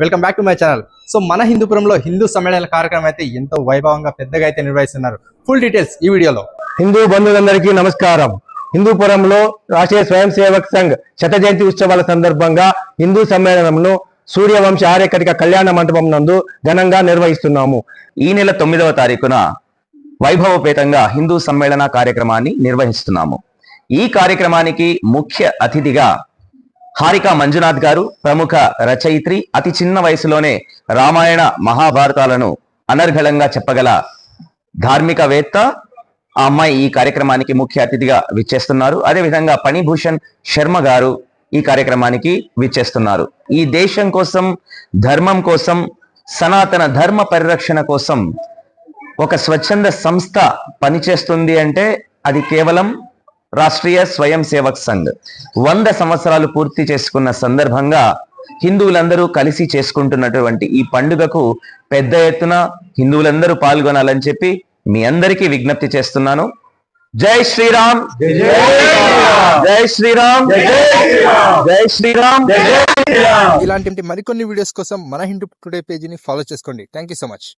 Welcome back to my channel. So మన హిందూపురంలో హిందూ సమ్మేళన కార్యక్రమం అయితే ఎంతో వైభవంగా పెద్దగా అయితే నిర్వహిస్తున్నారు. ఫుల్ డీటెయిల్స్ ఈ వీడియోలో. హిందూ బంధువులందరికీ నమస్కారం. హిందూపురంలో రాష్ట్రీయ స్వయం సేవక్ సంఘ్ శత జయంతి ఉత్సవాల సందర్భంగా హిందూ సమ్మేళనంను సూర్యవంశ ఆర్యకటిక కళ్యాణ మంటపం నందు ఘనంగా నిర్వహిస్తున్నాము. ఈ నెల 9వ తారీఖున వైభవపేతంగా హిందూ సమ్మేళన కార్యక్రమాన్ని నిర్వహిస్తున్నాము. ఈ కార్యక్రమానికి ముఖ్య అతిథిగా హారికా మంజునాథ్ గారు, ప్రముఖ రచయిత్రి, అతి చిన్న వయసులోనే రామాయణ మహాభారతాలను అనర్గళంగా చెప్పగల ధార్మికవేత్త. ఆ అమ్మాయి ఈ కార్యక్రమానికి ముఖ్య అతిథిగా విచ్చేస్తున్నారు. అదేవిధంగా ఫణిభూషణ్ శర్మ గారు ఈ కార్యక్రమానికి విచ్చేస్తున్నారు. ఈ దేశం కోసం, ధర్మం కోసం, సనాతన ధర్మ పరిరక్షణ కోసం ఒక స్వచ్ఛంద సంస్థ పనిచేస్తుంది అంటే అది కేవలం రాష్ట్రీయ స్వయం సేవక్ సంఘ్. 100 సంవత్సరాలు పూర్తి చేసుకున్న సందర్భంగా హిందువులందరూ కలిసి చేసుకుంటున్నటువంటి ఈ పండుగకు పెద్ద ఎత్తున హిందువులందరూ పాల్గొనాలని చెప్పి మీ అందరికీ విజ్ఞప్తి చేస్తున్నాను. జై శ్రీరామ్, జై శ్రీరామ్, జై శ్రీరామ్. ఇలాంటి మరికొన్ని వీడియోస్ కోసం మన హిందూ టుడే పేజీని ఫాలో చేసుకోండి. Thank you so much.